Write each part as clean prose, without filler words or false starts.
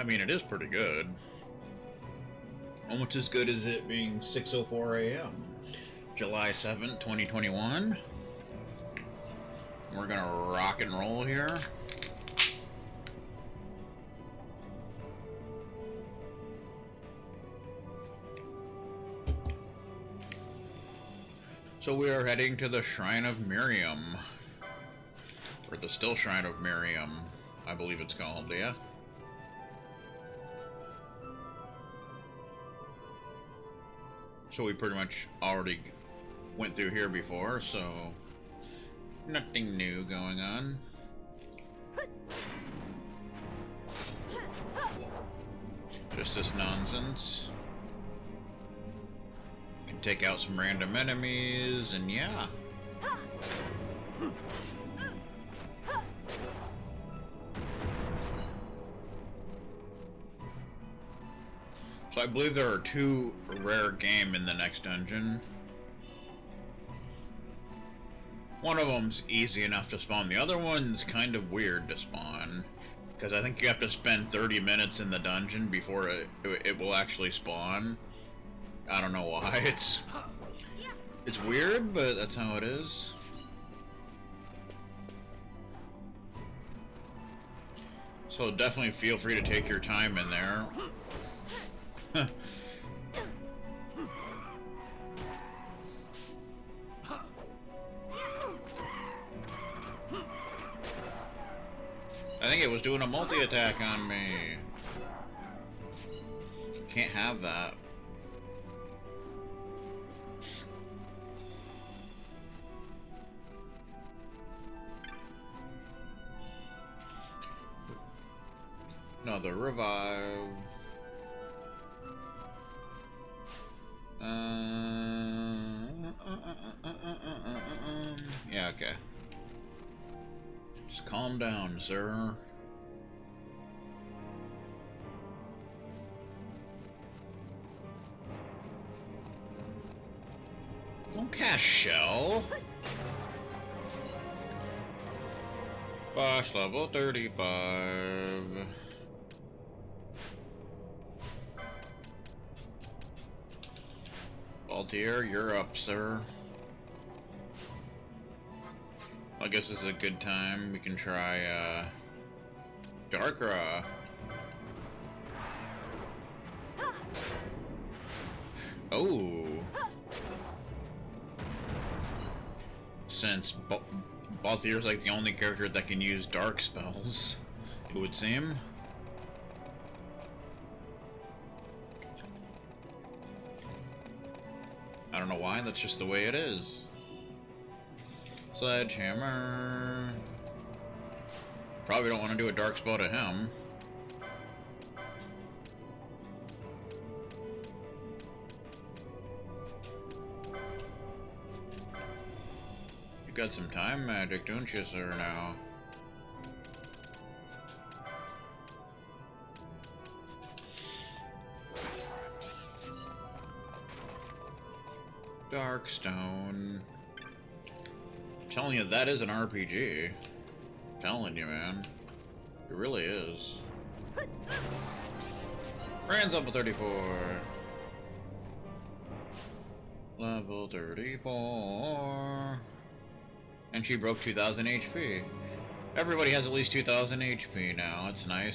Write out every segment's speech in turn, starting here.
I mean, it is pretty good. Almost as good as it being 6:04 a.m. July 7th, 2021. We're gonna rock and roll here. So we are heading to the Shrine of Miriam. Or the Stilshrine of Miriam, I believe it's called, yeah? So we pretty much already went through here before, so nothing new going on. Just this nonsense. Can take out some random enemies, and yeah. So I believe there are 2 rare game in the next dungeon. One of them's easy enough to spawn. The other one's kind of weird to spawn, because I think you have to spend 30 minutes in the dungeon before it will actually spawn. I don't know why. It's weird, but that's how it is. So definitely feel free to take your time in there. I think it was doing a multi-attack on me. Can't have that. Another revive. Yeah, okay. Just calm down, sir. Don't cast shell. Boss level 35. Altier, you're up, sir. I guess this is a good time. We can try, Darkra. Oh. Since Balthier's like the only character that can use dark spells, it would seem. I don't know why, that's just the way it is. Sledgehammer. Probably don't want to do a dark spell to him. You got some time magic, don't you, sir, now? Darkstone. Telling you, that is an RPG. Telling you, man. It really is. Rand's level 34. Level 34. And she broke 2,000 HP. Everybody has at least 2,000 HP now. It's nice.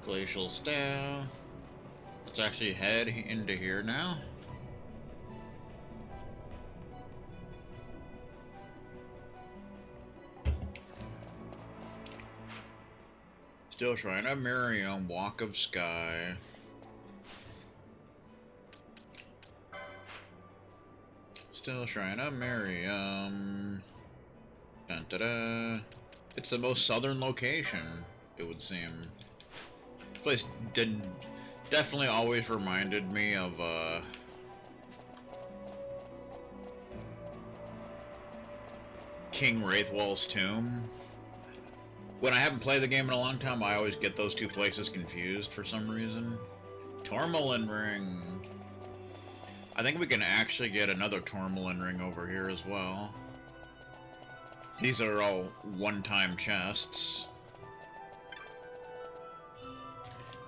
Glacial Staff. Let's actually head into here now. Stilshrine of Miriam, Walk of Sky. Stilshrine of Miriam. Dun, da, da. It's the most southern location, it would seem. This place definitely always reminded me of King Wraithwall's tomb. When I haven't played the game in a long time, I always get those 2 places confused for some reason. Tourmaline Ring. I think we can actually get another Tourmaline Ring over here as well. These are all one-time chests.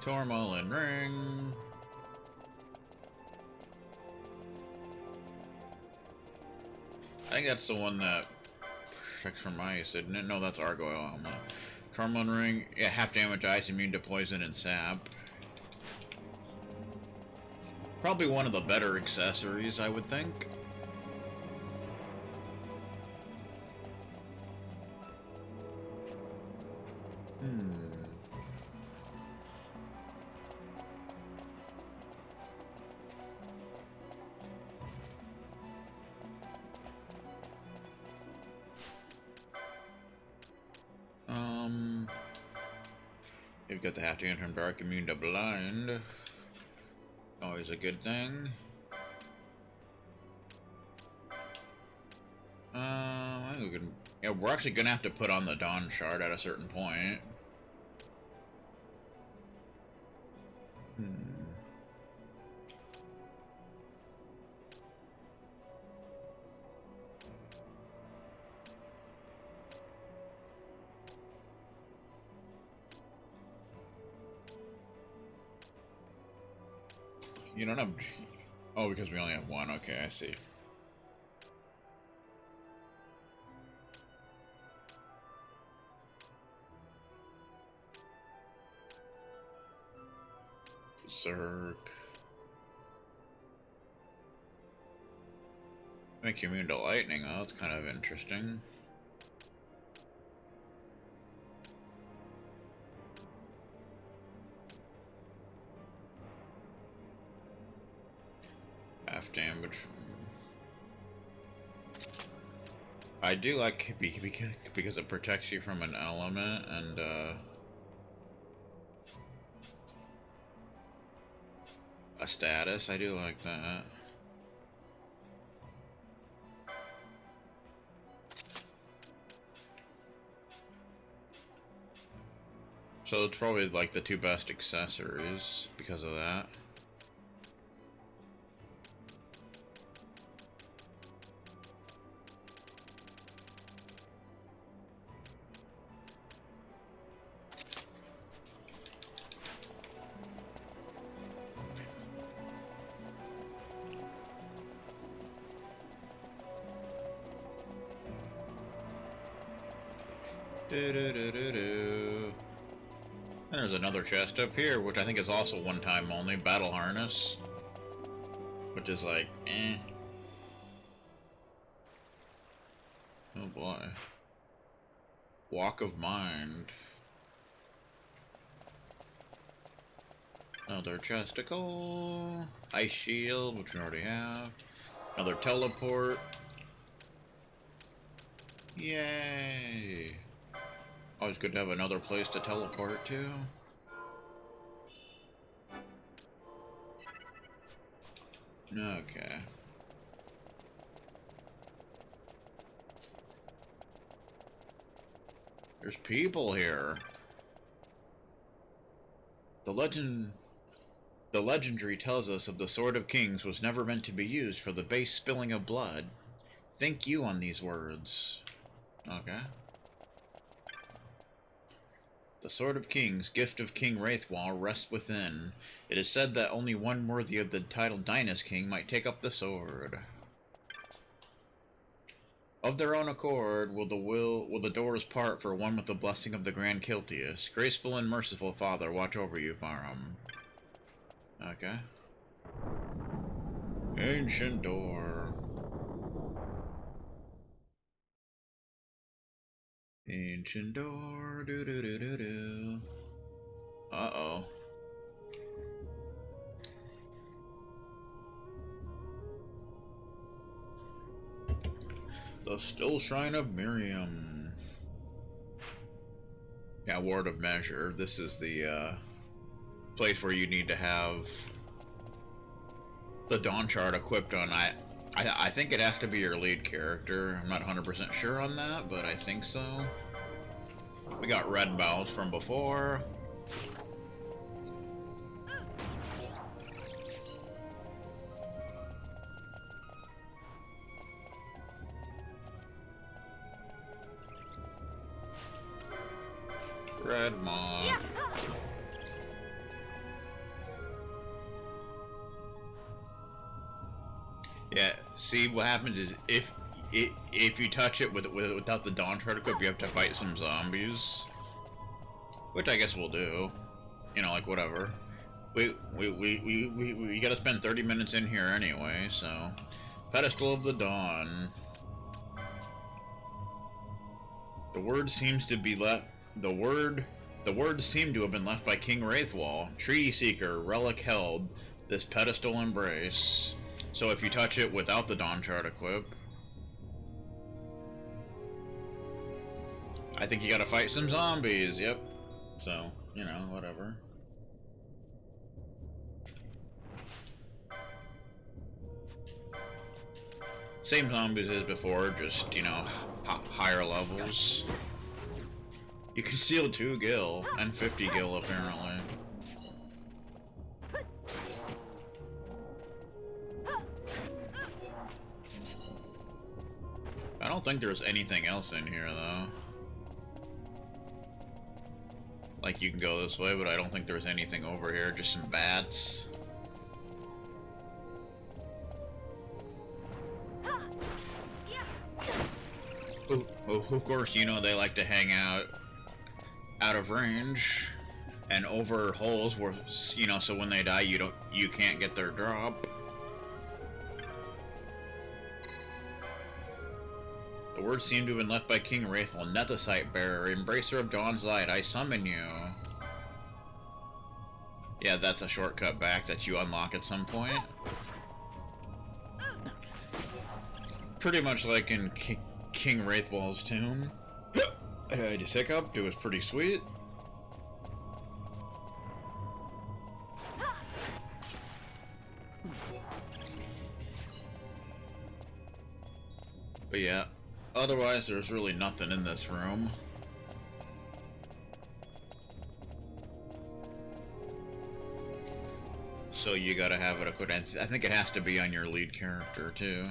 Tourmaline ring. I think that's the one that protects from ice, isn't it? No, that's Argyle Helmet. Tourmaline ring. Yeah, half damage ice, immune to poison and sap. Probably one of the better accessories, I would think. You've got the half damage from dark, immune to blind. Always a good thing. I think we can. Yeah, we're actually gonna have to put on the Dawn Shard at a certain point. You don't have. Oh, because we only have one. Okay, I see. Berserk. Make you immune to lightning. Oh, that's kind of interesting. Half damage. I do like because it protects you from an element and a status. I do like that. So it's probably like the two best accessories because of that. And there's another chest up here, which I think is also one time only. Battle Harness. Which is like, eh. Oh boy. Walk of Mind. Another chesticle. Ice Shield, which we already have. Another teleport. Yay. Always good to have another place to teleport to. Okay. There's people here. The legendary tells us of the Sword of Kings was never meant to be used for the base spilling of blood. Think you on these words. Okay. The Sword of Kings, gift of King Wraithwall, rests within. It is said that only one worthy of the title Dynast King might take up the sword. Of their own accord will the doors part for one with the blessing of the Grand Kiltius. Graceful and merciful Father, watch over you, Farum. Okay. Ancient door. Ancient door, do do do do do. Uh-oh. The Stilshrine of Miriam. Yeah, Ward of Measure. This is the place where you need to have the Dawn Shard equipped on. I think it has to be your lead character. I'm not 100% sure on that, but I think so. We got red bells from before. Red moth. Yeah, see what happens is if you touch it without the Dawn Shard equip, you have to fight some zombies. Which I guess we'll do. You know, like whatever. We gotta spend 30 minutes in here anyway, so Pedestal of the Dawn. The word seems to be left. The words seem to have been left by King Wraithwall. Treaty Seeker, relic held. This pedestal embrace. So if you touch it without the Dawn Shard equip, I think you gotta fight some zombies. Yep. So you know, whatever. Same zombies as before, just, you know, higher levels. You can steal 2 gil, and 50 gil apparently. I don't think there's anything else in here, though. Like, you can go this way, but I don't think there's anything over here, just some bats. Of course, you know they like to hang out of range and over holes where, you know, so when they die you can't get their drop. The words seem to have been left by King Wraithful. Nethicite Bearer, Embracer of Dawn's Light, I summon you. Yeah, that's a shortcut back that you unlock at some point. Pretty much like in King Wraithwall's tomb. I just hiccuped, it was pretty sweet. But yeah, otherwise there's really nothing in this room. So you gotta have it equipped. I think it has to be on your lead character too.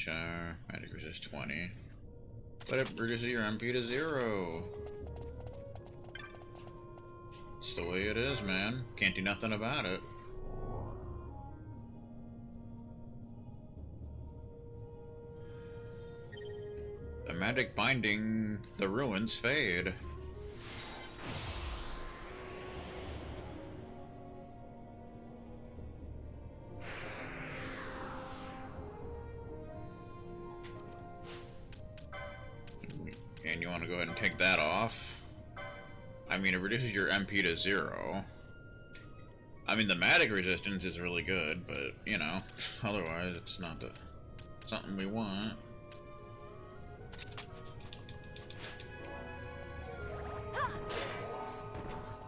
Char, magic resist 20. But it reduces your MP to 0. It's the way it is, man. Can't do nothing about it. The magic binding the ruins fade. And you want to go ahead and take that off. I mean, it reduces your MP to 0. I mean, the magic resistance is really good, but, you know, otherwise it's not something we want.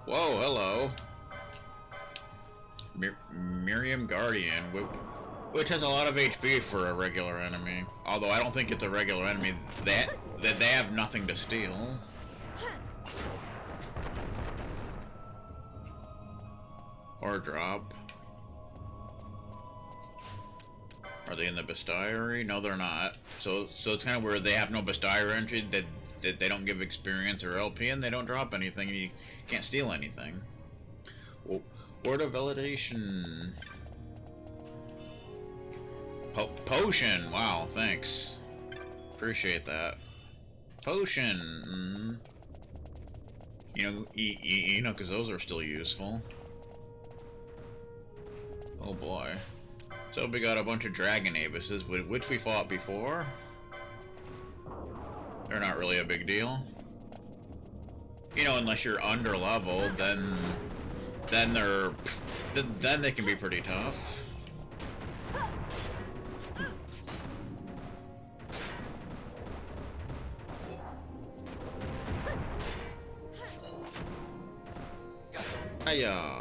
Whoa, hello. Miriam Guardian, which has a lot of HP for a regular enemy. Although I don't think it's a regular enemy. They have nothing to steal. Or drop. Are they in the bestiary? No, they're not. So it's kind of where they have no bestiary entry. They don't give experience or LP, and they don't drop anything. You can't steal anything. Word of validation. Potion. Wow, thanks. Appreciate that. Potion. You know, because those are still useful. Oh boy. So we got a bunch of dragon abises, which we fought before. They're not really a big deal. You know, unless you're under level, then they can be pretty tough. Hiya.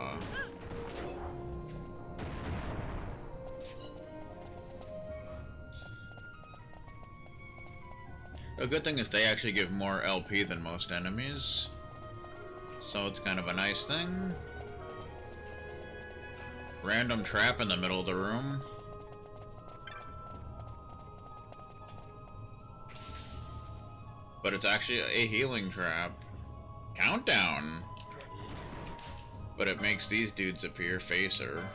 A good thing is they actually give more LP than most enemies, so it's kind of a nice thing. Random trap in the middle of the room. But it's actually a healing trap. Countdown! But it makes these dudes appear facer.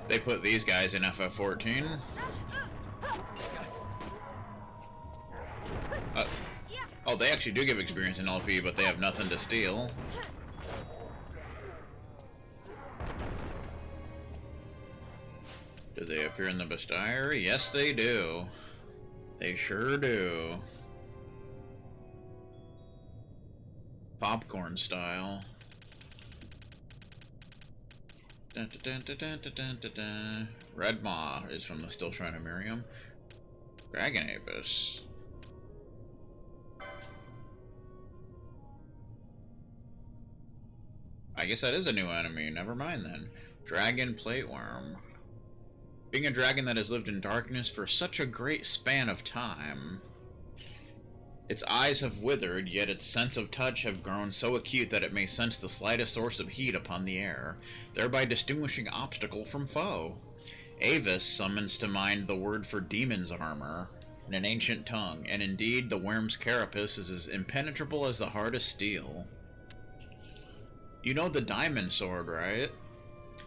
They put these guys in FF14. Oh, they actually do give experience in LP, but they have nothing to steal. Do they appear in the bestiary? Yes, they do. They sure do. Popcorn style. Dun, dun, dun, dun, dun, dun, dun, dun. Red Maw is from the Stilshrine of Miriam. Dragon Abyss. I guess that is a new enemy. Never mind then. Dragon Plateworm. Being a dragon that has lived in darkness for such a great span of time. Its eyes have withered, yet its sense of touch have grown so acute that it may sense the slightest source of heat upon the air, thereby distinguishing obstacle from foe. Avis summons to mind the word for demon's armor in an ancient tongue, and indeed the worm's carapace is as impenetrable as the hardest steel. You know the diamond sword, right?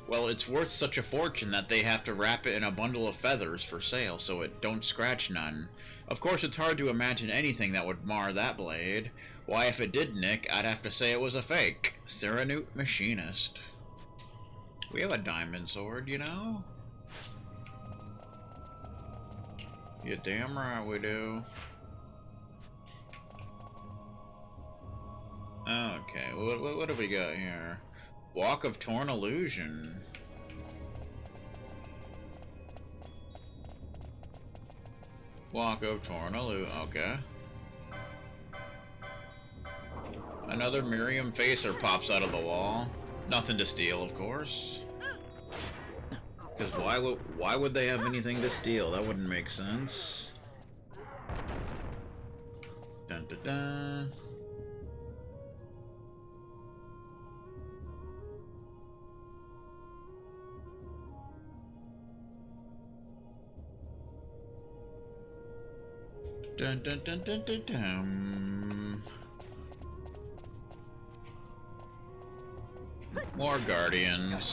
Well, it's worth such a fortune that they have to wrap it in a bundle of feathers for sale so it don't scratch none. Of course, it's hard to imagine anything that would mar that blade. Why, if it did nick, I'd have to say it was a fake. Serenute Machinist. We have a diamond sword, you know? You damn right we do. Okay, what have we got here? Walk of Torn Illusion. Walk of Torn Illusion, okay. Another Miriam facer pops out of the wall. Nothing to steal, of course. Because why would they have anything to steal? That wouldn't make sense. Dun dun dun. Dun dun dun dun dun dun. More guardians.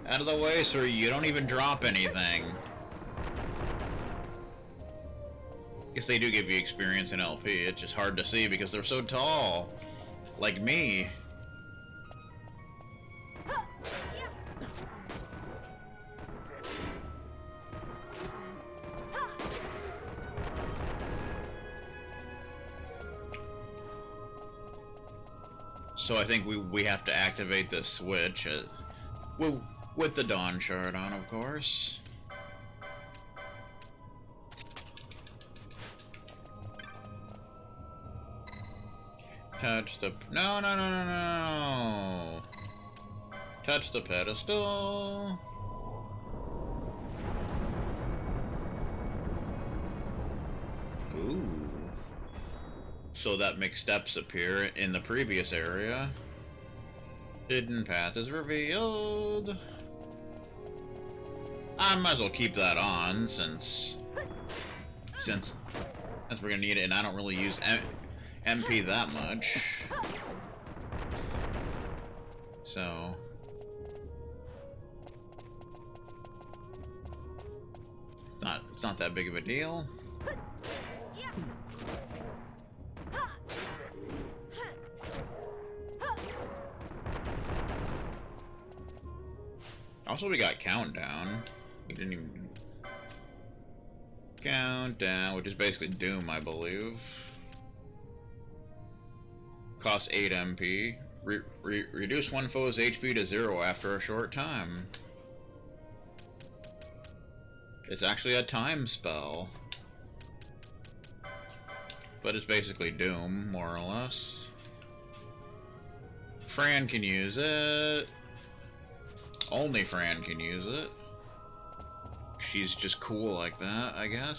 Out of the way, sir, you don't even drop anything. Guess they do give you experience in LP, it's just hard to see because they're so tall. Like me. So I think we have to activate this switch with the Dawn Shard on, of course. Touch the... No. Touch the pedestal. Ooh. So that makes steps appear in the previous area. Hidden path is revealed. I might as well keep that on since we're gonna need it, and I don't really use MP that much. So it's not that big of a deal. Also, we got Countdown. We didn't even... Countdown, which is basically Doom, I believe. Costs 8 MP. Reduce one foe's HP to 0 after a short time. It's actually a time spell. But it's basically Doom, more or less. Fran can use it. Only Fran can use it. She's just cool like that, I guess.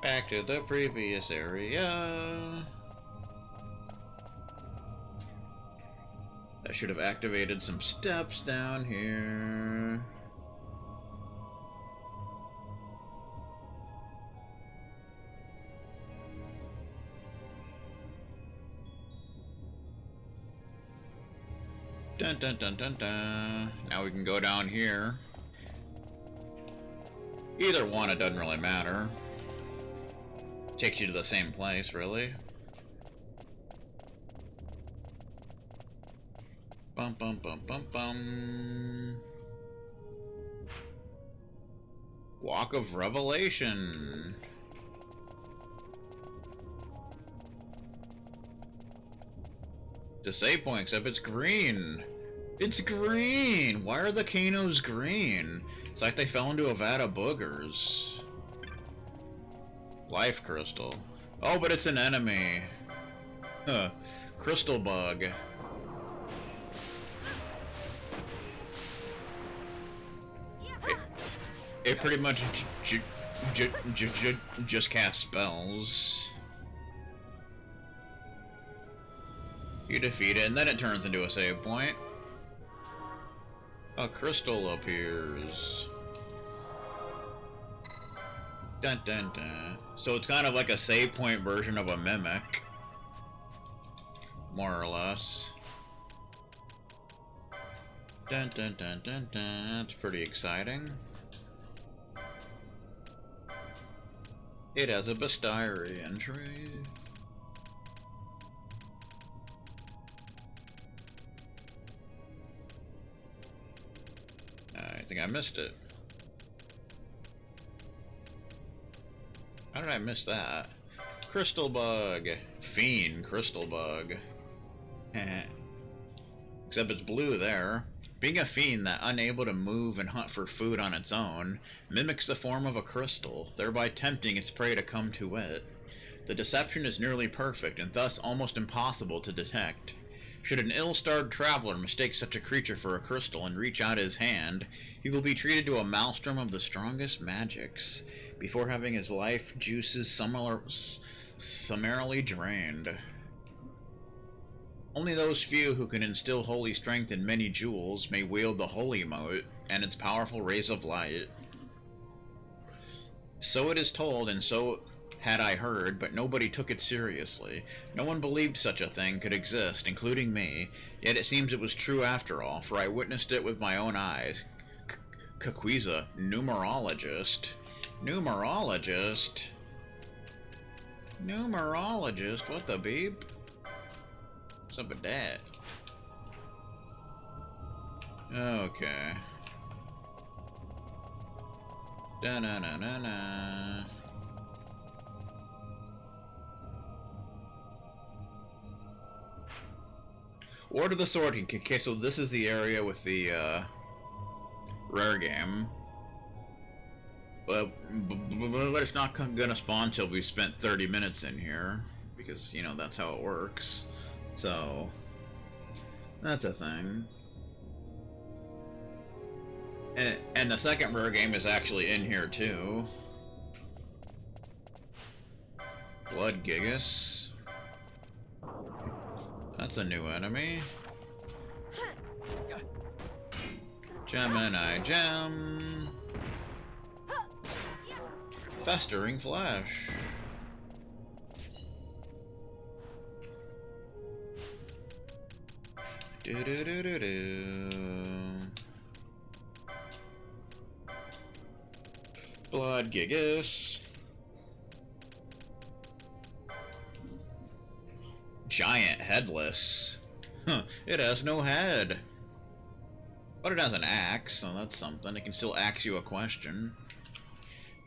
Back to the previous area. I should have activated some steps down here. Dun dun dun dun dun. Now we can go down here. Either one, it doesn't really matter. Takes you to the same place, really. Bum bum bum bum bum. Walk of Revelation. The save point, except it's green. It's green! Why are the Kanos green? It's like they fell into a vat of boogers. Life crystal. Oh, but it's an enemy. Huh. Crystal bug. It pretty much just casts spells. You defeat it, and then it turns into a save point. A crystal appears. Dun dun dun. So it's kind of like a save point version of a mimic. More or less. Dun dun dun dun dun. It's pretty exciting. It has a bestiary entry. I think I missed it. How did I miss that? Crystal bug. Fiend crystal bug. Except it's blue there. Being a fiend that, unable to move and hunt for food on its own, mimics the form of a crystal, thereby tempting its prey to come to it. The deception is nearly perfect, and thus almost impossible to detect. Should an ill-starred traveler mistake such a creature for a crystal and reach out his hand, he will be treated to a maelstrom of the strongest magics, before having his life juices summarily drained. Only those few who can instill holy strength in many jewels may wield the holy mote and its powerful rays of light. So it is told, and so had I heard, but nobody took it seriously. No one believed such a thing could exist, including me, yet it seems it was true after all, for I witnessed it with my own eyes. Kaquiza, numerologist. Numerologist? Numerologist? What the beep? What's up with that? Okay. Da-na-na-na-na. Order the sorting. Okay, so this is the area with the rare game. But it's not gonna spawn till we spent 30 minutes in here, because, you know, that's how it works. So, that's a thing. And the second rare game is actually in here too. Blood Gigas. That's a new enemy. Gemini Gem. Festering Flesh. Blood Gigas. Giant Headless. Huh, it has no head. But it has an axe, so that's something. It can still axe you a question.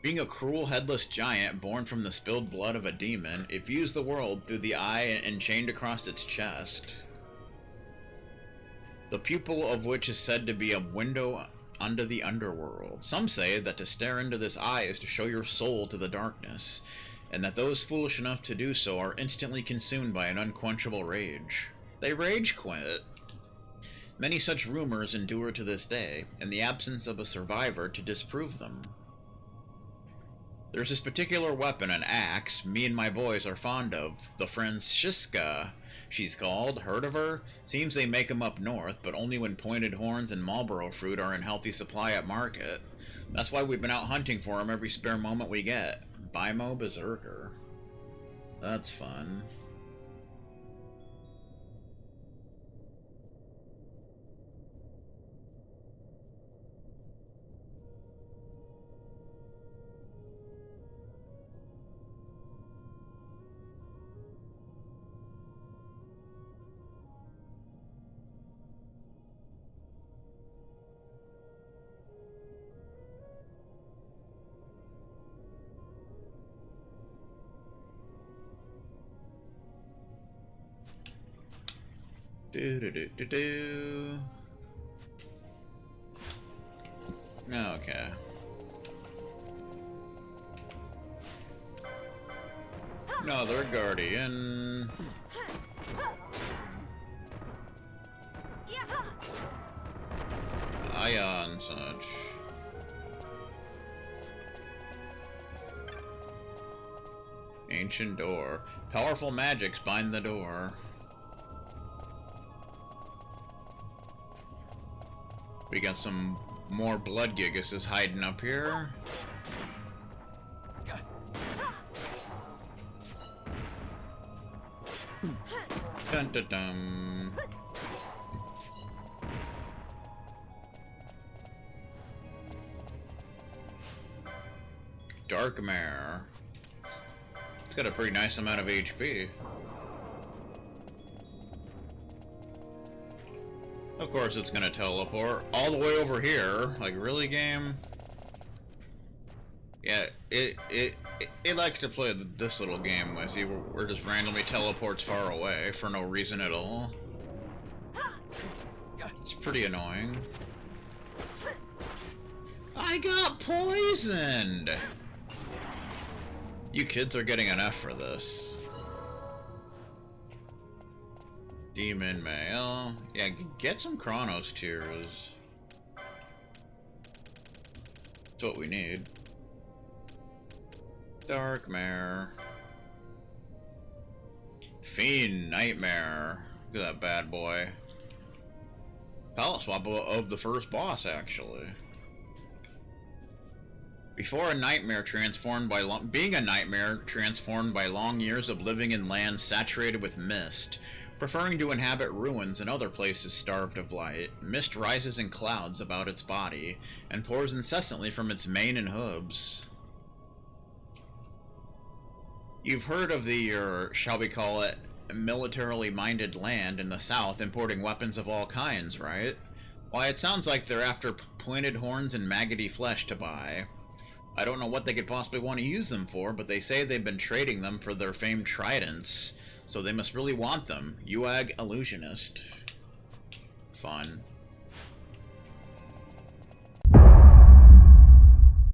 Being a cruel headless giant born from the spilled blood of a demon, it views the world through the eye and chained across its chest. The pupil of which is said to be a window under the underworld. Some say that to stare into this eye is to show your soul to the darkness, and that those foolish enough to do so are instantly consumed by an unquenchable rage. They rage quit. Many such rumors endure to this day, in the absence of a survivor to disprove them. There's this particular weapon, an axe, me and my boys are fond of, the Francisca. she's called. Heard of her? Seems they make 'em up north, but only when pointed horns and Marlboro fruit are in healthy supply at market. That's why we've been out hunting for 'em every spare moment we get. Bimo Berserker. That's fun. Do. Okay. Another guardian. Ion such. Ancient door. Powerful magics bind the door. We got some more blood gigases hiding up here. Dun dun dun. Dark Mare. It's got a pretty nice amount of HP. Of course it's gonna teleport all the way over here. Like, really, game? Yeah, it likes to play this little game with you, where it just randomly teleports far away for no reason at all. It's pretty annoying. I got poisoned! You kids are getting an F for this. Demon Male. Yeah, get some Chronos Tears. That's what we need. Dark Mare. Fiend Nightmare. Look at that bad boy. Palette swap of the first boss, actually. Before a nightmare transformed by being a nightmare transformed by long years of living in lands saturated with mist, preferring to inhabit ruins and other places starved of light, mist rises in clouds about its body and pours incessantly from its mane and hooves. You've heard of the, or shall we call it, militarily minded land in the south importing weapons of all kinds, right? Why, it sounds like they're after pointed horns and maggoty flesh to buy. I don't know what they could possibly want to use them for, but they say they've been trading them for their famed tridents, so they must really want them. UAG Illusionist. Fun.